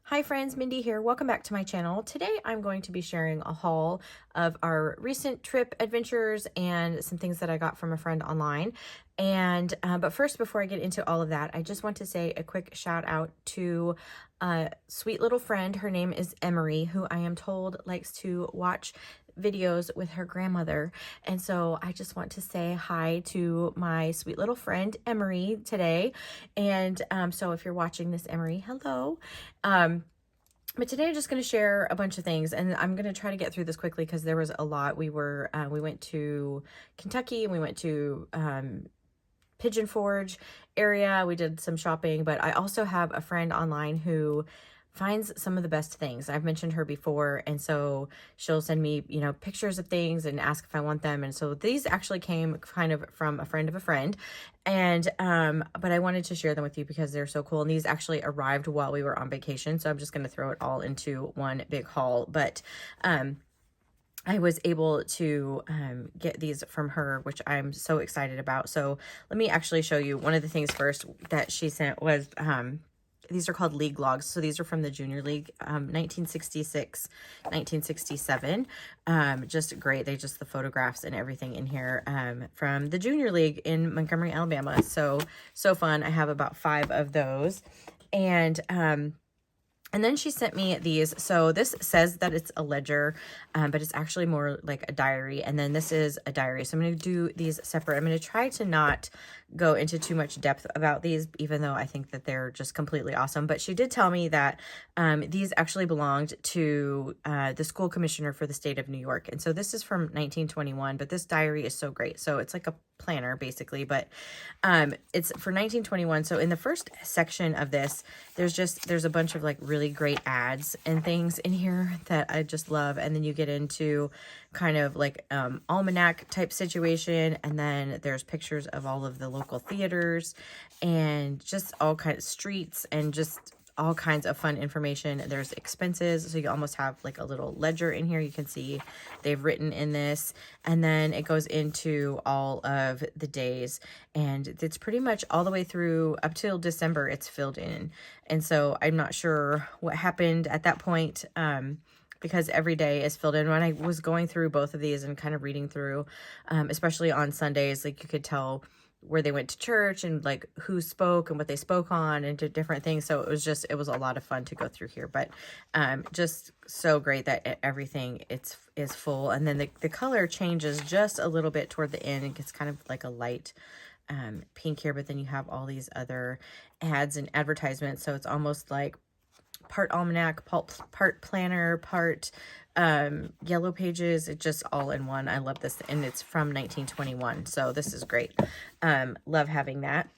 Hi friends, Mindy here. Welcome back to my channel. Today I'm going to be sharing a haul of our recent trip adventures and some things that I got from a friend online. But first, before I get into all of that, I just want to say a quick shout out to a sweet little friend. Her name is Emery, who I am told likes to watch videos with her grandmother. And so I just want to say hi to my sweet little friend Emery today. So if you're watching this, Emery, hello. But today I'm just going to share a bunch of things, and I'm going to try to get through this quickly because there was a lot. We went to Kentucky, and we went to Pigeon Forge area. We did some shopping, but I also have a friend online who finds some of the best things. I've mentioned her before, and so she'll send me, pictures of things and ask if I want them. And so these actually came kind of from a friend of a friend. But I wanted to share them with you because they're so cool. And these actually arrived while we were on vacation. So I'm just going to throw it all into one big haul. But I was able to get these from her, which I'm so excited about. So let me actually show you. One of the things first that she sent was these are called league logs. So these are from the Junior League, 1966, 1967. Just great. The photographs and everything in here from the Junior League in Montgomery, Alabama. So fun. I have about 5 of those. And then she sent me these. So this says that it's a ledger, but it's actually more like a diary. And then this is a diary. So I'm going to do these separate. I'm going to try to not go into too much depth about these, even though I think that they're just completely awesome. But she did tell me that these actually belonged to the school commissioner for the state of New York. And so this is from 1921, but this diary is so great. So it's like a planner basically, but it's for 1921. So in the first section of this, there's a bunch of like really great ads and things in here that I just love. And then you get into kind of like almanac type situation, and then there's pictures of all of the local theaters and just all kinds of streets and just all kinds of fun information. There's expenses, so you almost have like a little ledger in here. You can see they've written in this, and then it goes into all of the days, and it's pretty much all the way through up till December it's filled in. And so I'm not sure what happened at that point, because every day is filled in. When I was going through both of these and kind of reading through, especially on Sundays, like you could tell where they went to church and like who spoke and what they spoke on and did different things. So it was a lot of fun to go through here, but just so great that everything is full. And then the color changes just a little bit toward the end. It gets kind of like a light pink here, but then you have all these other ads and advertisements. So it's almost like part almanac, part planner, part yellow pages. It's just all in one. I love this, and it's from 1921, so this is great. Love having that.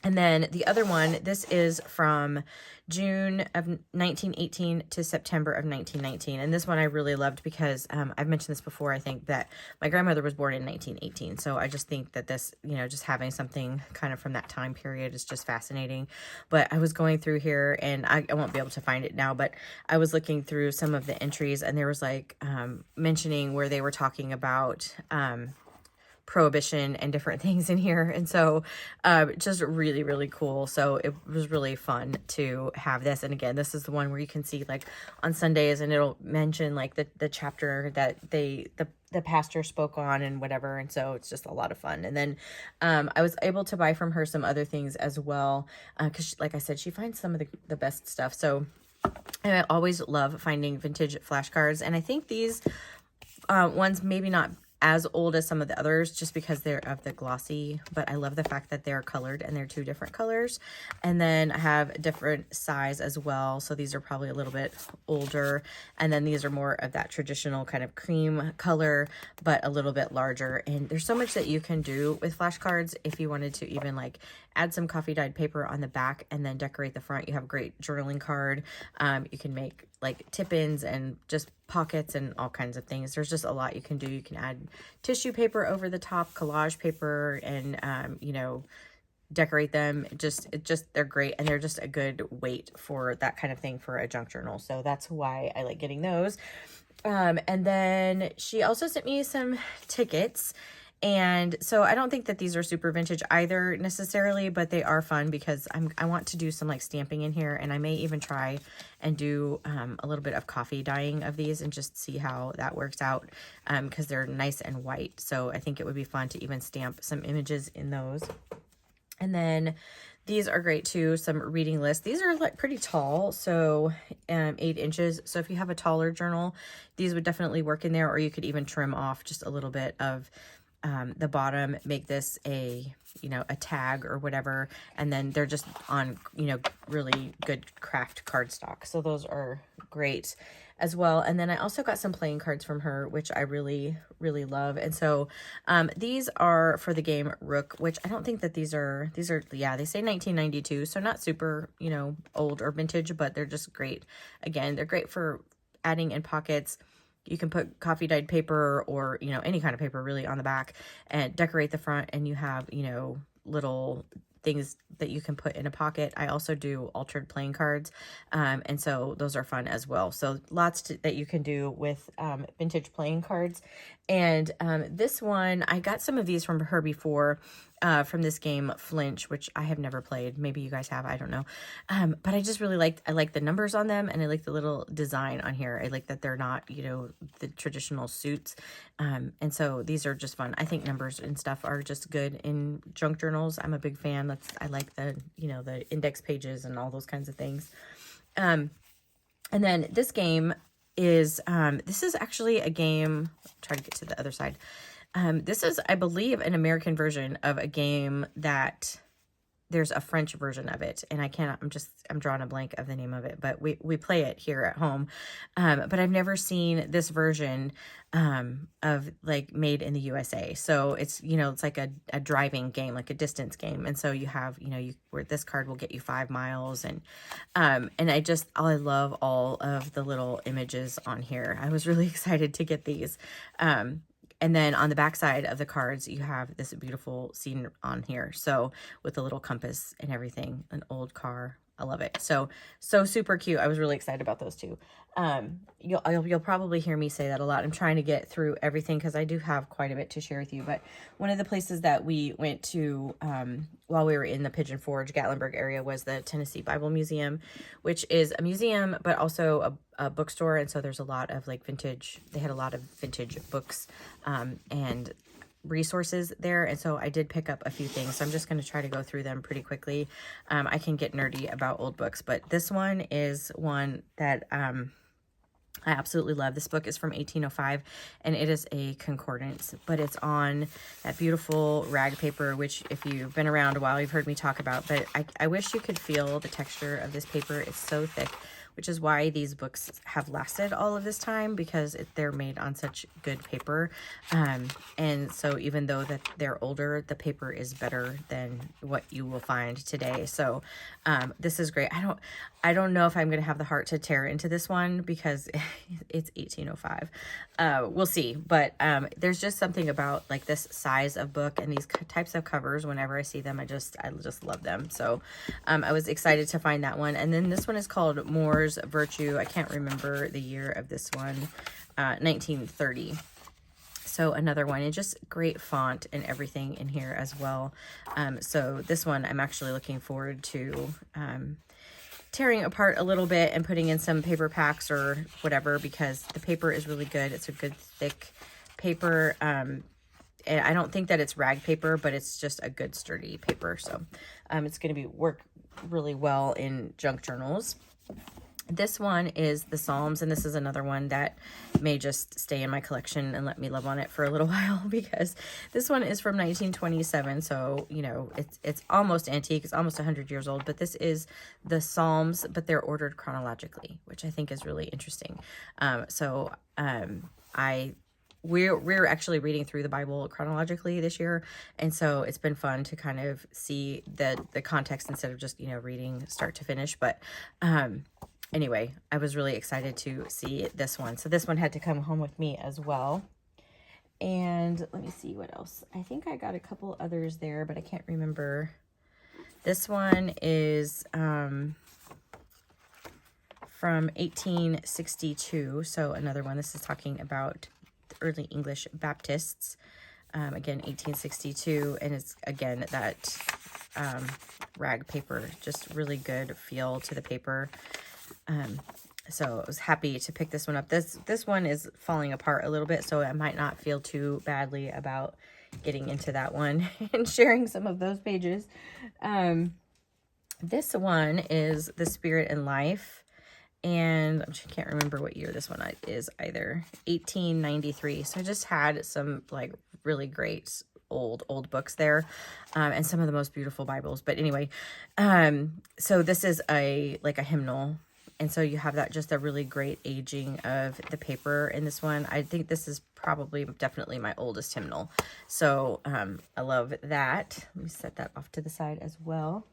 And then the other one, this is from June of 1918 to September of 1919. And this one I really loved because I've mentioned this before. I think that my grandmother was born in 1918. So I just think that this, just having something kind of from that time period is just fascinating. But I was going through here, and I won't be able to find it now, but I was looking through some of the entries, and there was like mentioning where they were talking about prohibition and different things in here. And so just really, really cool. So it was really fun to have this. And again, this is the one where you can see like on Sundays, and it'll mention like the chapter that the pastor spoke on and whatever. And so it's just a lot of fun. And then I was able to buy from her some other things as well, because like I said, she finds some of the best stuff. So I always love finding vintage flashcards, and I think these ones maybe not as old as some of the others just because they're of the glossy, but I love the fact that they're colored and they're 2 different colors. And then I have different size as well. So these are probably a little bit older. And then these are more of that traditional kind of cream color, but a little bit larger. And there's so much that you can do with flashcards. If you wanted to even like add some coffee dyed paper on the back and then decorate the front, you have a great journaling card. You can make like tip-ins and just pockets and all kinds of things. There's just a lot you can do. You can add tissue paper over the top, collage paper, and decorate them. They're great, and they're just a good weight for that kind of thing for a junk journal. So that's why I like getting those. And then she also sent me some tickets, And so I don't think that these are super vintage either necessarily, but they are fun because I want to do some like stamping in here, and I may even try and do a little bit of coffee dyeing of these and just see how that works out, because they're nice and white. So I think it would be fun to even stamp some images in those. And then these are great too, some reading lists. These are like pretty tall, so 8 inches. So if you have a taller journal, these would definitely work in there, or you could even trim off just a little bit of the bottom, make this a, a tag or whatever. And then they're just on, really good craft cardstock. So those are great as well. And then I also got some playing cards from her, which I really, really love. And so these are for the game Rook, which I don't think that these are, yeah, they say 1992. So not super, old or vintage, but they're just great. Again, they're great for adding in pockets. You can put coffee dyed paper or, any kind of paper really on the back and decorate the front, and you have, little things that you can put in a pocket. I also do altered playing cards, and so those are fun as well. So lots that you can do with vintage playing cards. And this one, I got some of these from her before, from this game Flinch, which I have never played. Maybe you guys have, I don't know. But I just really I like the numbers on them, and I like the little design on here. I like that they're not, the traditional suits. And so these are just fun. I think numbers and stuff are just good in junk journals. I'm a big fan. I like the, the index pages and all those kinds of things. And then this game is, this is actually a game, try to get to the other side. This is, I believe, an American version of a game that there's a French version of it, and I'm drawing a blank of the name of it, but we play it here at home. But I've never seen this version of like made in the USA. So it's, it's like a driving game, like a distance game. And so you have, where this card will get you 5 miles. And I love all of the little images on here. I was really excited to get these. And then on the back side of the cards, you have this beautiful scene on here. So with the little compass and everything, an old car. I love it. So super cute. I was really excited about those two. You'll probably hear me say that a lot. I'm trying to get through everything because I do have quite a bit to share with you. But one of the places that we went to while we were in the Pigeon Forge, Gatlinburg area, was the Tennessee Bible Museum, which is a museum, but also a bookstore. And so there's a lot of like vintage, they had a lot of vintage books and resources there. And so I did pick up a few things. So I'm just going to try to go through them pretty quickly. I can get nerdy about old books, but this one is one that I absolutely love. This book is from 1805, and it is a concordance, but it's on that beautiful rag paper, which if you've been around a while, you've heard me talk about, but I wish you could feel the texture of this paper. It's so thick, which is why these books have lasted all of this time, because they're made on such good paper. And so even though that they're older, the paper is better than what you will find today. So this is great. I don't know if I'm going to have the heart to tear into this one because it's 1805. We'll see. But there's just something about like this size of book and these types of covers. Whenever I see them, I just love them. So I was excited to find that one. And then this one is called Moore's Virtue. I can't remember the year of this one. 1930. So another one, and just great font and everything in here as well. So this one I'm actually looking forward to tearing apart a little bit and putting in some paper packs or whatever, because the paper is really good. It's a good thick paper. And I don't think that it's rag paper, but it's just a good sturdy paper. So it's going to work really well in junk journals. This one is the Psalms, and this is another one that may just stay in my collection and let me live on it for a little while, because this one is from 1927, so, it's almost antique. It's almost 100 years old, but this is the Psalms, but they're ordered chronologically, which I think is really interesting. We're actually reading through the Bible chronologically this year, and so it's been fun to kind of see the context instead of just, reading start to finish, but anyway, I was really excited to see this one. So this one had to come home with me as well. And let me see what else. I think I got a couple others there, but I can't remember. This one is from 1862. So another one. This is talking about the early English Baptists. Again, 1862, and it's, again, that rag paper, just really good feel to the paper. So I was happy to pick this one up. This one is falling apart a little bit, so I might not feel too badly about getting into that one and sharing some of those pages. This one is The Spirit and Life, and I can't remember what year this one is either. 1893. So I just had some like really great old books there, and some of the most beautiful Bibles. But anyway, so this is like a hymnal. And so you have that, just a really great aging of the paper in this one. I think this is probably definitely my oldest hymnal. So I love that. Let me set that off to the side as well.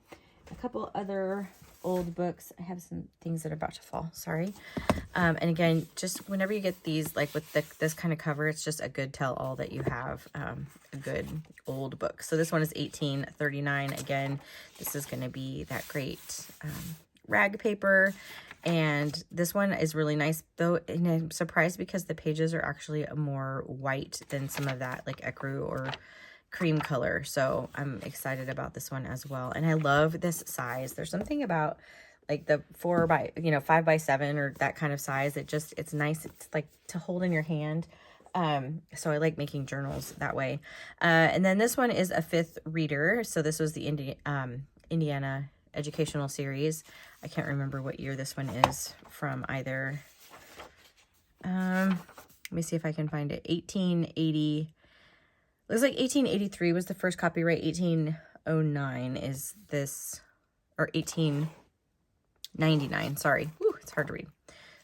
A couple other old books. I have some things that are about to fall. Sorry. And again, just whenever you get these, like with this kind of cover, it's just a good tell-all that you have a good old book. So this one is 1839. Again, this is going to be that great rag paper. And this one is really nice, though, and I'm surprised because the pages are actually more white than some of that, like ecru or cream color. So I'm excited about this one as well. And I love this size. There's something about like the 5 by 7 or that kind of size. It's nice. It's like to hold in your hand. So I like making journals that way. And then this one is a 5th reader. So this was the Indiana educational series. I can't remember what year this one is from either. Let me see if I can find it. 1880. Looks like 1883 was the first copyright. 1809 is this, or 1899. Sorry. Whew, it's hard to read.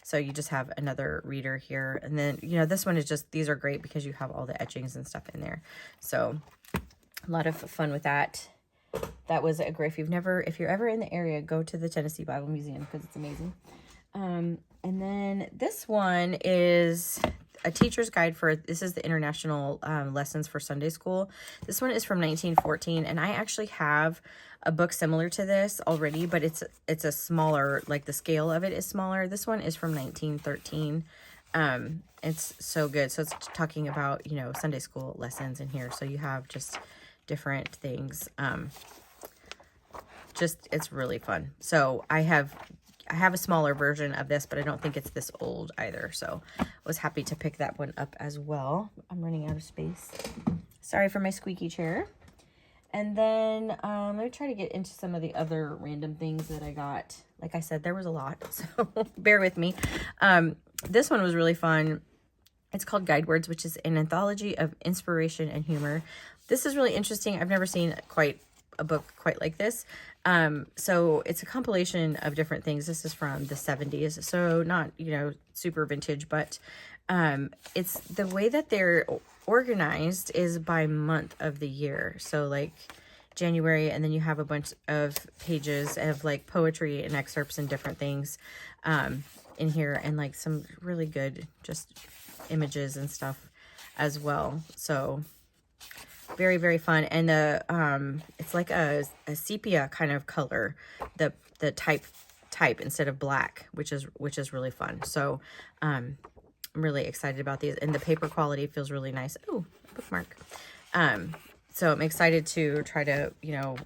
So you just have another reader here. And then, this one is just, these are great because you have all the etchings and stuff in there. So a lot of fun with that. That was a great, if you're ever in the area, go to the Tennessee Bible Museum because it's amazing. And then this one is a teacher's guide this is the International Lessons for Sunday School. This one is from 1914, and I actually have a book similar to this already, but it's a smaller, like the scale of it is smaller. This one is from 1913. It's so good. So it's talking about, Sunday school lessons in here. So you have just different things. It's really fun. So I have a smaller version of this, but I don't think it's this old either. So I was happy to pick that one up as well. I'm running out of space. Sorry for my squeaky chair. And then let me try to get into some of the other random things that I got. Like I said, there was a lot, so bear with me. This one was really fun. It's called Guide Words, which is an anthology of inspiration and humor. This is really interesting. I've never seen a book quite like this. So it's a compilation of different things. This is from the 70s, so not, super vintage, but it's the way that they're organized is by month of the year. So like January, and then you have a bunch of pages of like poetry and excerpts and different things in here, and like some really good just images and stuff as well. So very, very fun. And it's like a sepia kind of color, the type instead of black, which is really fun. So I'm really excited about these, and the paper quality feels really nice. Oh, bookmark. So I'm excited to try to,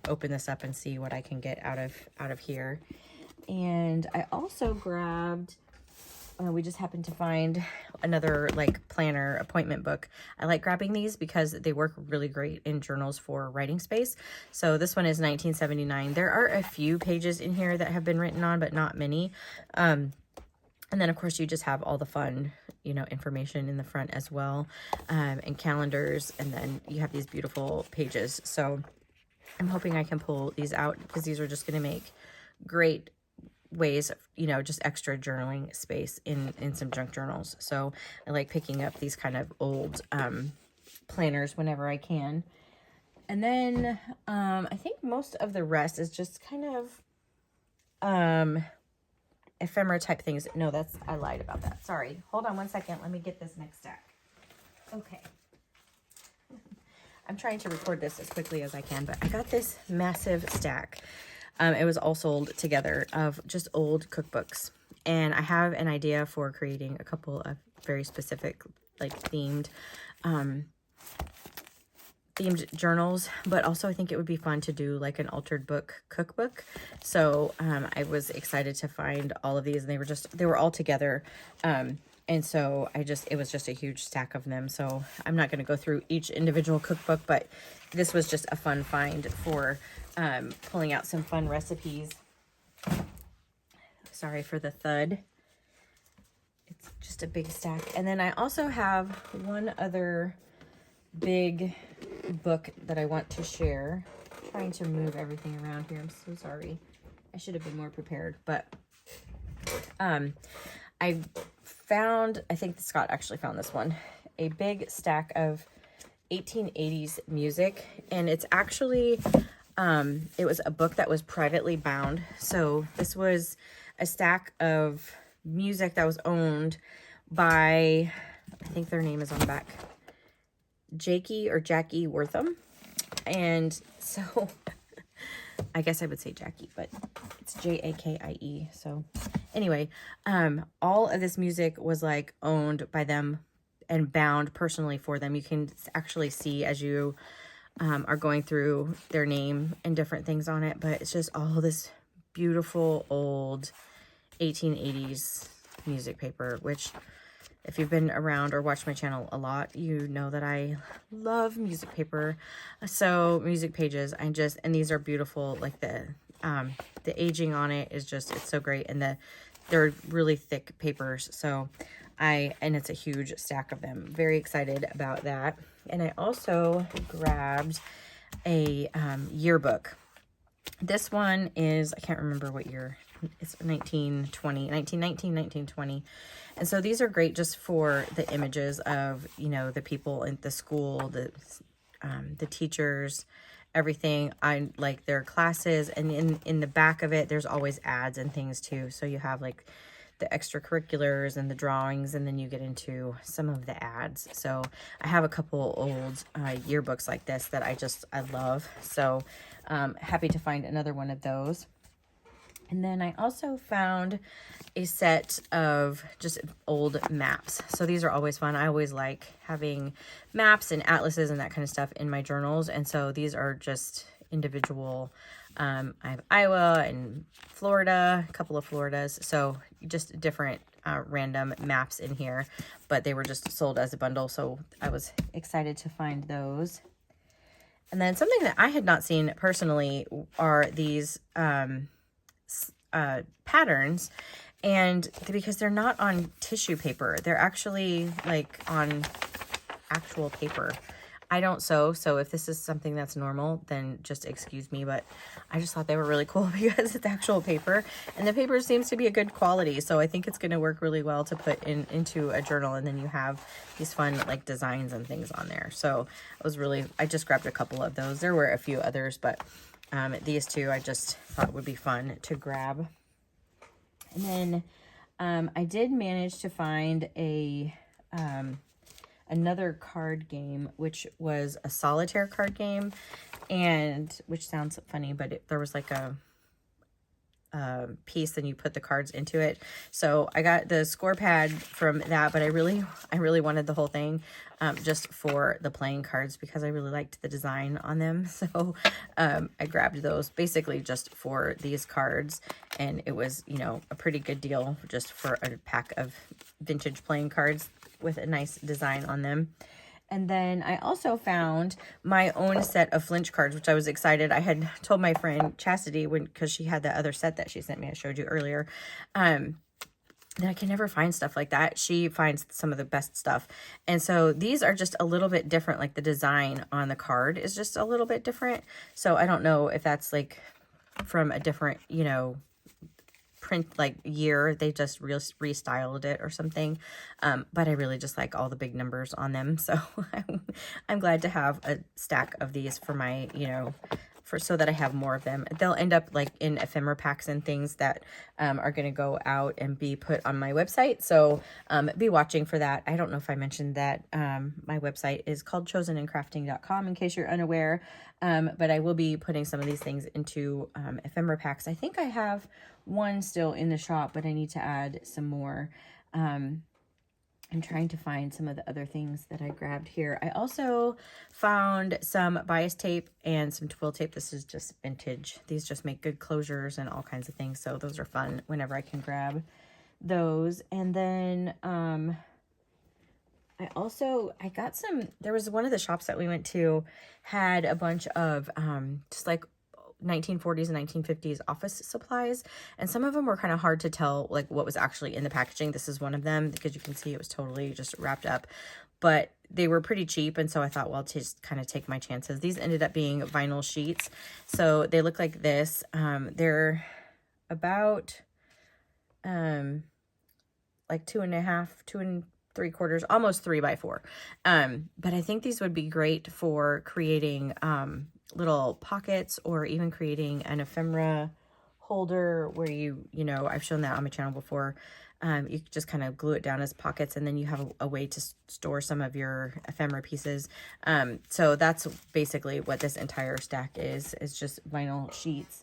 open this up and see what I can get out of here. And I also grabbed, we just happened to find another like planner appointment book. I like grabbing these because they work really great in journals for writing space. So this one is 1979. There are a few pages in here that have been written on, but not many. And then of course you just have all the fun, information in the front as well, and calendars. And then you have these beautiful pages. So I'm hoping I can pull these out because these are just going to make great ways of, just extra journaling space in some junk journals. So I like picking up these kind of old planners whenever I can. And then I think most of the rest is just kind of ephemera type things. No, I lied about that. Sorry. Hold on one second. Let me get this next stack. Okay. I'm trying to record this as quickly as I can, but I got this massive stack. It was all sold together of just old cookbooks. And I have an idea for creating a couple of very specific, like themed themed journals, but also I think it would be fun to do like an altered book cookbook. So I was excited to find all of these, and they were all together. And so it was just a huge stack of them. So I'm not going to go through each individual cookbook, but this was just a fun find for pulling out some fun recipes. Sorry for the thud. It's just a big stack. And then I also have one other big book that I want to share. I'm trying to move everything around here. I'm so sorry. I should have been more prepared, but I found, I think Scott actually found this one, a big stack of 1880s music, and it's actually it was a book that was privately bound. So this was a stack of music that was owned by, I think their name is on the back, Jackie Wortham. And so I guess I would say Jackie, but it's Jakie. So anyway, all of this music was like owned by them and bound personally for them. You can actually see as you are going through their name and different things on it, but it's just all this beautiful old 1880s music paper, which if you've been around or watched my channel a lot, you know that I love music paper. So music pages, and these are beautiful. Like the aging on it is just, it's so great. And they're really thick papers. So and it's a huge stack of them. Very excited about that. And I also grabbed a yearbook. This one is, I can't remember what year. It's 1920, 1919, 1920. And so these are great just for the images of, you know, the people in the school, the teachers, everything. I like their classes, and in the back of it, there's always ads and things too. So you have like the extracurriculars and the drawings, and then you get into some of the ads. So I have a couple old yearbooks like this that I love. So happy to find another one of those. And then I also found a set of just old maps. So these are always fun. I always like having maps and atlases and that kind of stuff in my journals. And so these are just individual. I have Iowa and Florida, a couple of Floridas. So just different random maps in here, but they were just sold as a bundle. So I was excited to find those. And then something that I had not seen personally are these patterns, and because they're not on tissue paper, they're actually like on actual paper. I don't sew, so if this is something that's normal, then just excuse me, but I just thought they were really cool because it's actual paper, and the paper seems to be a good quality, so I think it's going to work really well to put into a journal, and then you have these fun like designs and things on there. So I just grabbed a couple of those. There were a few others, but these two I just thought would be fun to grab. And then I did manage to find another card game, which was a solitaire card game, and which sounds funny, but there was like a piece and you put the cards into it. So I got the score pad from that, but I really wanted the whole thing just for the playing cards because I really liked the design on them. So I grabbed those basically just for these cards, and it was, you know, a pretty good deal just for a pack of vintage playing cards with a nice design on them. And then I also found my own set of flinch cards, which I was excited. I had told my friend Chastity, because she had that other set that she sent me, I showed you earlier, that I can never find stuff like that. She finds some of the best stuff. And so these are just a little bit different. Like the design on the card is just a little bit different. So I don't know if that's like from a different, you know, print like year, they just restyled it or something, but I really just like all the big numbers on them, so I'm glad to have a stack of these for my, you know, so that I have more of them. They'll end up like in ephemera packs and things that are going to go out and be put on my website, so be watching for that. I don't know if I mentioned that my website is called chosenandcrafting.com in case you're unaware, but I will be putting some of these things into ephemera packs. I think I have one still in the shop, but I need to add some more. I'm trying to find some of the other things that I grabbed here. I also found some bias tape and some twill tape. This is just vintage. These just make good closures and all kinds of things. So those are fun whenever I can grab those. And then I got some, there was one of the shops that we went to had a bunch of just like 1940s and 1950s office supplies, and some of them were kind of hard to tell like what was actually in the packaging. This is one of them because you can see it was totally just wrapped up, but they were pretty cheap, and so I thought, well, to just kind of take my chances. These ended up being vinyl sheets, so they look like this. They're about like 2.5, 2 3/4, almost 3x4. But I think these would be great for creating little pockets, or even creating an ephemera holder where you know, I've shown that on my channel before. You just kind of glue it down as pockets, and then you have a way to store some of your ephemera pieces. So that's basically what this entire stack is just vinyl sheets.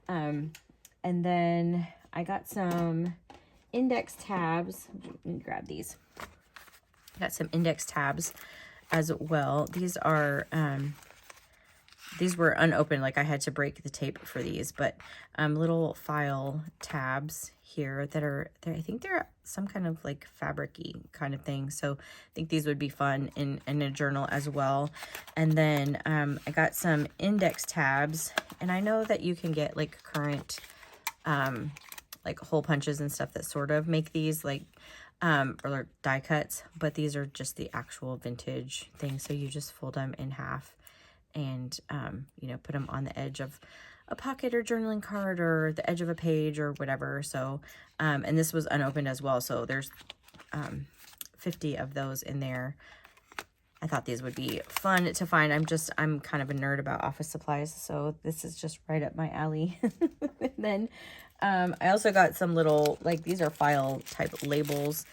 And then I got some index tabs. Let me grab these. I got some index tabs as well. These were unopened, like I had to break the tape for these, but little file tabs here that are, I think they're some kind of like fabric-y kind of thing. So I think these would be fun in a journal as well. And then I got some index tabs, and I know that you can get like current like hole punches and stuff that sort of make these like or die cuts, but these are just the actual vintage thing. So you just fold them in half and you know, put them on the edge of a pocket or journaling card or the edge of a page or whatever. So and this was unopened as well, so there's 50 of those in there. I thought these would be fun to find. I'm kind of a nerd about office supplies, so this is just right up my alley. And then I also got some little, like, these are file type labels,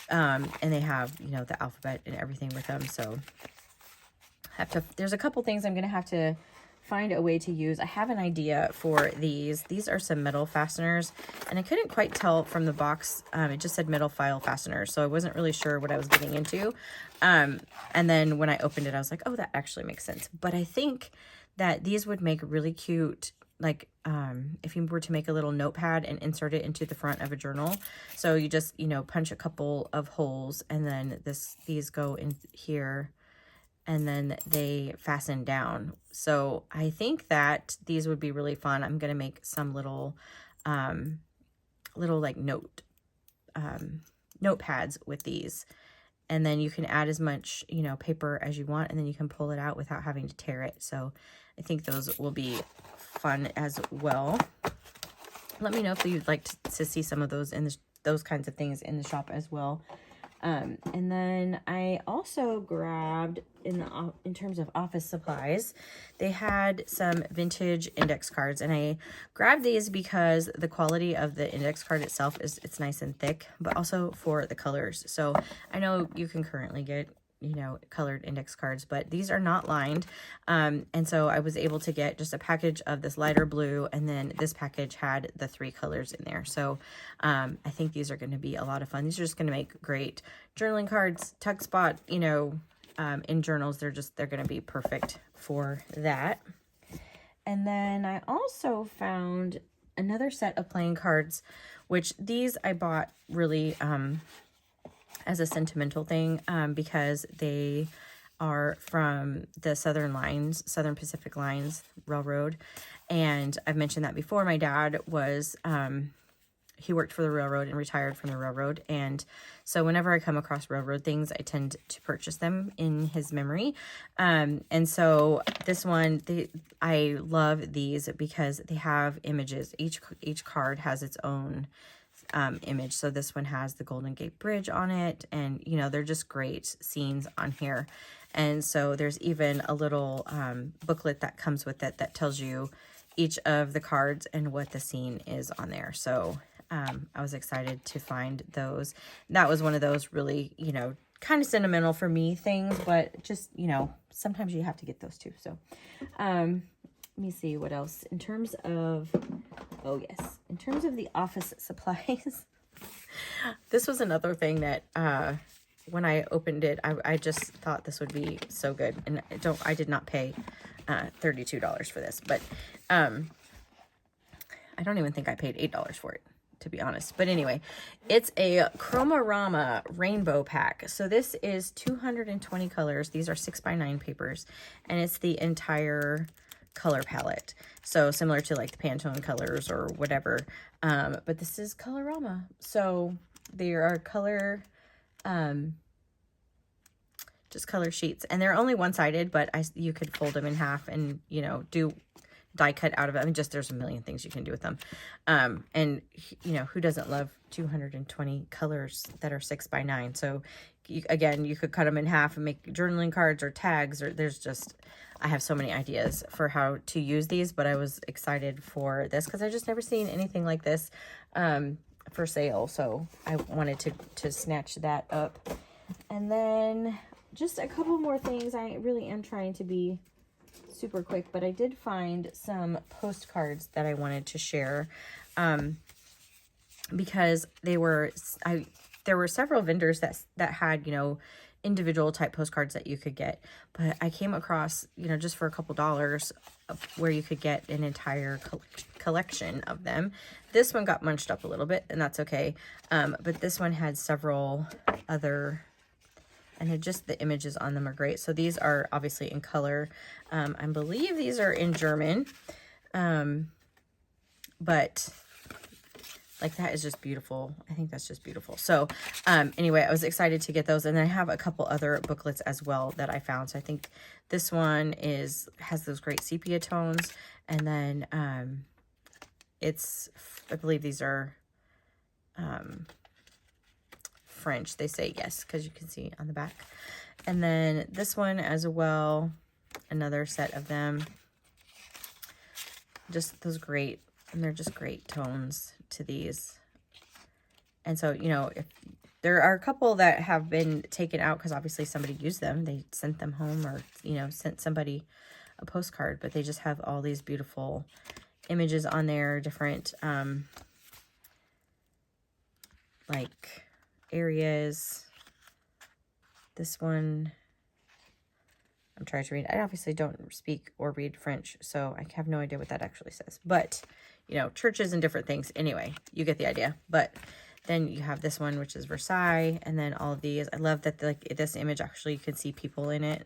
and they have, you know, the alphabet and everything with them. So there's a couple things I'm gonna have to find a way to use. I have an idea for these. These are some metal fasteners, and I couldn't quite tell from the box. It just said metal file fasteners, so I wasn't really sure what I was getting into. And then when I opened it, I was like, oh, that actually makes sense. But I think that these would make really cute, like if you were to make a little notepad and insert it into the front of a journal. So you just, you know, punch a couple of holes, and then these go in here, and then they fasten down. So I think that these would be really fun. I'm going to make some little like notepads with these. And then you can add as much, you know, paper as you want, and then you can pull it out without having to tear it. So I think those will be fun as well. Let me know if you'd like to see some of those those kinds of things in the shop as well. And then I also grabbed, in terms of office supplies, they had some vintage index cards, and I grabbed these because the quality of the index card itself it's nice and thick, but also for the colors. So I know you can currently get, you know, colored index cards, but these are not lined. And so I was able to get just a package of this lighter blue, and then this package had the 3 colors in there. So I think these are going to be a lot of fun. These are just going to make great journaling cards, tuck spot, you know, in journals. They're going to be perfect for that. And then I also found another set of playing cards, which these I bought really as a sentimental thing, because they are from the Southern Pacific Lines Railroad. And I've mentioned that before. My dad was, he worked for the railroad and retired from the railroad. And so whenever I come across railroad things, I tend to purchase them in his memory. And so this one, I love these because they have images. Each card has its own image. So this one has the Golden Gate Bridge on it, and you know, they're just great scenes on here. And so there's even a little booklet that comes with it that tells you each of the cards and what the scene is on there. So I was excited to find those. That was one of those really, you know, kind of sentimental for me things, but just, you know, sometimes you have to get those too. So let me see what else in terms of, oh yes, in terms of the office supplies. This was another thing that when I opened it, I just thought this would be so good. And I did not pay $32 for this, but I don't even think I paid $8 for it, to be honest. But anyway, it's a Chroma rainbow pack. So this is 220 colors. These are 6x9 papers, and it's the entire color palette. So similar to like the Pantone colors or whatever. But this is Colorama. So there are color, just color sheets, and they're only one-sided, but you could fold them in half and, you know, do die cut out of it. I mean, just there's a million things you can do with them. And you know, who doesn't love 220 colors that are 6x9? So again, you could cut them in half and make journaling cards or tags, or there's just, I have so many ideas for how to use these, but I was excited for this because I just never seen anything like this for sale. So I wanted to snatch that up. And then just a couple more things. I really am trying to be super quick, but I did find some postcards that I wanted to share because there were several vendors that had, you know, individual type postcards that you could get, but I came across, you know, just for a couple dollars where you could get an entire collection of them. This one got munched up a little bit, and that's okay, but this one had several other, and just the images on them are great. So these are obviously in color. I believe these are in German, but like that is just beautiful. I think that's just beautiful. So anyway, I was excited to get those, and then I have a couple other booklets as well that I found. So I think this one has those great sepia tones, and then I believe these are French. They say yes, because you can see on the back. And then this one as well, another set of them. Just those great, and they're just great tones to these. And so, you know, if there are a couple that have been taken out because obviously somebody used them, they sent them home, or, you know, sent somebody a postcard, but they just have all these beautiful images on there, different like areas. This one, I'm trying to read. I obviously don't speak or read French, so I have no idea what that actually says. But, you know, churches and different things. Anyway, you get the idea. But then you have this one, which is Versailles, and then all of these. I love that like this image actually you can see people in it.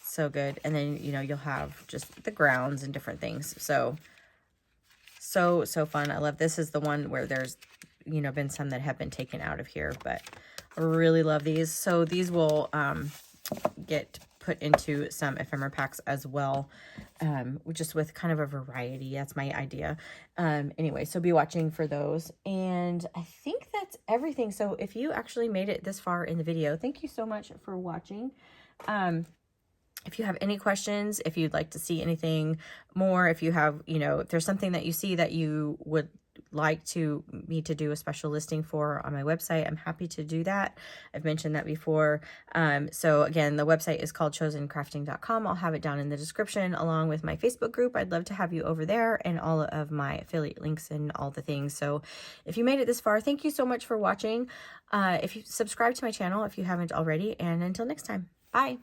So good. And then, you know, you'll have just the grounds and different things. So fun. I love this. Is the one where there's, you know, been some that have been taken out of here, but I really love these. So these will get put into some ephemera packs as well, just with kind of a variety. That's my idea. Anyway, so be watching for those. And I think that's everything. So if you actually made it this far in the video, thank you so much for watching. If you have any questions, if you'd like to see anything more, if you have, you know, if there's something that you see that you would like me to do a special listing for on my website, I'm happy to do that. I've mentioned that before. So again, the website is called chosencrafting.com. I'll have it down in the description along with my Facebook group. I'd love to have you over there, and all of my affiliate links and all the things. So if you made it this far, thank you so much for watching. If you subscribe to my channel, if you haven't already, and until next time, bye.